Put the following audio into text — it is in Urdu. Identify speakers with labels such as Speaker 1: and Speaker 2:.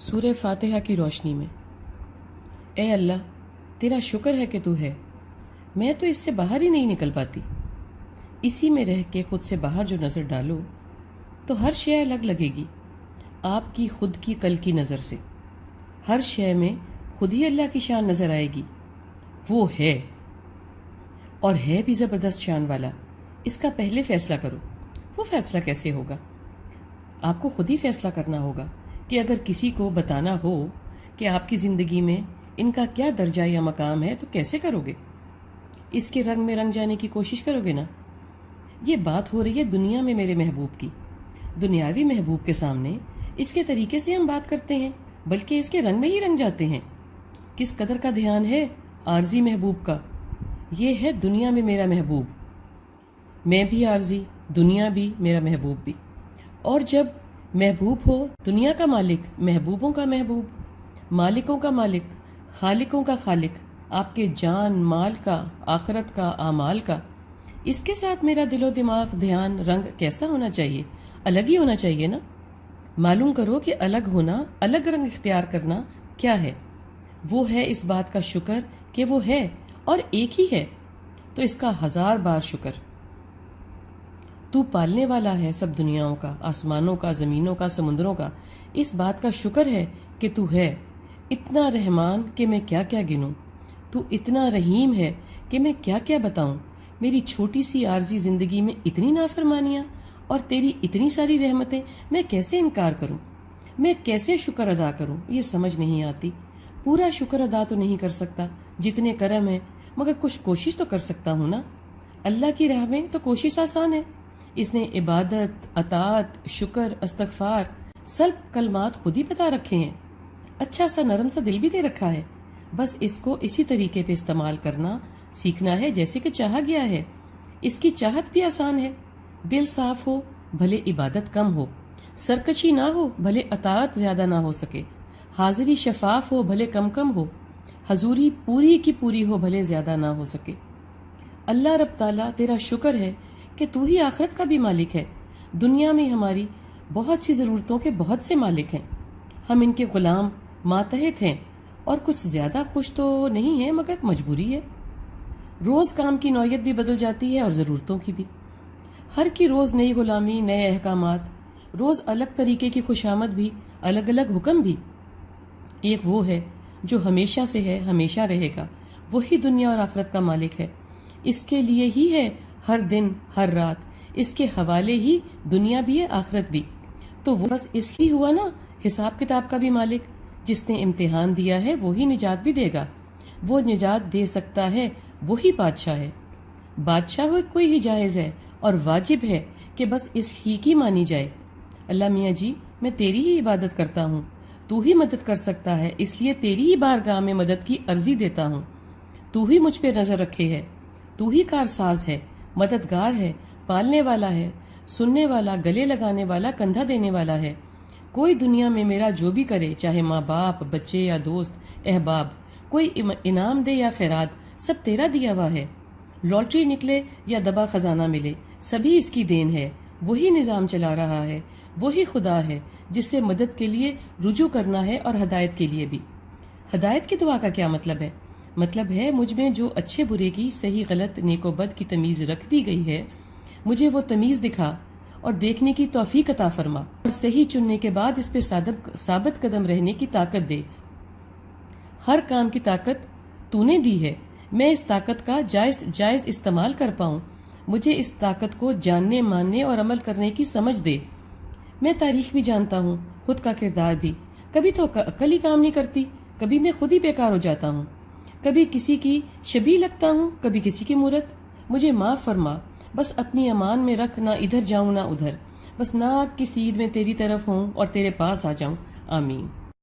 Speaker 1: سورہ فاتحہ کی روشنی میں۔ اے اللہ، تیرا شکر ہے کہ تو ہے، میں تو اس سے باہر ہی نہیں نکل پاتی۔ اسی میں رہ کے خود سے باہر جو نظر ڈالو تو ہر شے الگ لگے گی آپ کی خود کی کل کی نظر سے۔ ہر شے میں خود ہی اللہ کی شان نظر آئے گی۔ وہ ہے، اور ہے بھی زبردست شان والا۔ اس کا پہلے فیصلہ کرو۔ وہ فیصلہ کیسے ہوگا؟ آپ کو خود ہی فیصلہ کرنا ہوگا کہ اگر کسی کو بتانا ہو کہ آپ کی زندگی میں ان کا کیا درجہ یا مقام ہے تو کیسے کرو گے؟ اس کے رنگ میں رنگ جانے کی کوشش کرو گے نا؟ یہ بات ہو رہی ہے دنیا میں میرے محبوب کی۔ دنیاوی محبوب کے سامنے اس کے طریقے سے ہم بات کرتے ہیں، بلکہ اس کے رنگ میں ہی رنگ جاتے ہیں۔ کس قدر کا دھیان ہے عارضی محبوب کا۔ یہ ہے دنیا میں میرا محبوب، میں بھی عارضی، دنیا بھی، میرا محبوب بھی۔ اور جب محبوب ہو دنیا کا مالک، محبوبوں کا محبوب، مالکوں کا مالک، خالقوں کا خالق، آپ کے جان مال کا، آخرت کا، اعمال کا، اس کے ساتھ میرا دل و دماغ، دھیان، رنگ کیسا ہونا چاہیے؟ الگ ہی ہونا چاہیے نا؟ معلوم کرو کہ الگ ہونا، الگ رنگ اختیار کرنا کیا ہے۔ وہ ہے اس بات کا شکر کہ وہ ہے اور ایک ہی ہے، تو اس کا 1000 بار شکر۔ تو پالنے والا ہے سب دنیاؤں کا، آسمانوں کا، زمینوں کا، سمندروں کا۔ اس بات کا شکر ہے کہ تو ہے اتنا رحمان کہ میں کیا کیا گنوں، تو اتنا رحیم ہے کہ میں کیا کیا بتاؤں۔ میری چھوٹی سی عارضی زندگی میں اتنی نافرمانیاں اور تیری اتنی ساری رحمتیں، میں کیسے انکار کروں؟ میں کیسے شکر ادا کروں؟ یہ سمجھ نہیں آتی۔ پورا شکر ادا تو نہیں کر سکتا جتنے کرم ہیں، مگر کچھ کوشش تو کر سکتا ہوں نا۔ اللہ کی راہ میں تو کوشش آسان ہے۔ اس نے عبادت، اطاعت، شکر، استغفار، سب کلمات خود ہی بتا رکھے ہیں۔ اچھا سا نرم سا دل بھی دے رکھا ہے۔ بس اس کو اسی طریقے پہ استعمال کرنا سیکھنا ہے جیسے کہ چاہا گیا ہے۔ اس کی چاہت بھی آسان ہے۔ دل صاف ہو بھلے عبادت کم ہو، سرکشی نہ ہو بھلے اطاعت زیادہ نہ ہو سکے، حاضری شفاف ہو بھلے کم کم ہو، حضوری پوری کی پوری ہو بھلے زیادہ نہ ہو سکے۔ اللہ رب تعالیٰ تیرا شکر ہے کہ تو ہی آخرت کا بھی مالک ہے۔ دنیا میں ہماری بہت سی ضرورتوں کے بہت سے مالک ہیں، ہم ان کے غلام ماتحت ہیں، اور کچھ زیادہ خوش تو نہیں ہیں مگر مجبوری ہے۔ روز کام کی نوعیت بھی بدل جاتی ہے اور ضرورتوں کی بھی۔ ہر کی روز نئی غلامی، نئے احکامات، روز الگ طریقے کی خوشامد بھی، الگ الگ حکم بھی۔ ایک وہ ہے جو ہمیشہ سے ہے، ہمیشہ رہے گا، وہی دنیا اور آخرت کا مالک ہے۔ اس کے لیے ہی ہے ہر دن، ہر رات، اس کے حوالے ہی دنیا بھی ہے، آخرت بھی۔ تو وہ بس اس ہی ہوا نا حساب کتاب کا بھی مالک۔ جس نے امتحان دیا ہے وہی نجات بھی دے گا۔ وہ نجات دے سکتا ہے، وہی بادشاہ ہے۔ بادشاہ ہو کوئی ہی جائز ہے اور واجب ہے کہ بس اس ہی کی مانی جائے۔ اللہ میاں جی، میں تیری ہی عبادت کرتا ہوں، تو ہی مدد کر سکتا ہے، اس لیے تیری ہی بارگاہ میں مدد کی عرضی دیتا ہوں۔ تو ہی مجھ پہ نظر رکھے ہے، تو ہی کارساز ہے، مددگار ہے، پالنے والا ہے، سننے والا، گلے لگانے والا، کندھا دینے والا ہے۔ کوئی دنیا میں میرا جو بھی کرے، چاہے ماں باپ، بچے یا دوست، احباب، کوئی انعام دے یا خیرات، سب تیرا دیا ہوا ہے۔ لاٹری نکلے یا دبا خزانہ ملے، سبھی اس کی دین ہے۔ وہی نظام چلا رہا ہے، وہی خدا ہے جس سے مدد کے لیے رجوع کرنا ہے، اور ہدایت کے لیے بھی۔ ہدایت کی دعا کا کیا مطلب ہے؟ مطلب ہے مجھ میں جو اچھے برے کی، صحیح غلط، نیک و بد کی تمیز رکھ دی گئی ہے، مجھے وہ تمیز دکھا اور دیکھنے کی توفیق عطا فرما، اور صحیح چننے کے بعد اس پہ ثابت قدم رہنے کی طاقت دے۔ ہر کام کی طاقت تو نے دی ہے، میں اس طاقت کا جائز استعمال کر پاؤں۔ مجھے اس طاقت کو جاننے، ماننے اور عمل کرنے کی سمجھ دے۔ میں تاریخ بھی جانتا ہوں، خود کا کردار بھی۔ کبھی تو عقل ہی کام نہیں کرتی، کبھی میں خود ہی بیکار ہو جاتا ہوں، کبھی کسی کی شبیہ لگتا ہوں، کبھی کسی کی مورت۔ مجھے معاف فرما، بس اپنی امان میں رکھ، نہ ادھر جاؤں نہ ادھر، بس ناک کی سید میں تیری طرف ہوں اور تیرے پاس آ جاؤں۔ آمین۔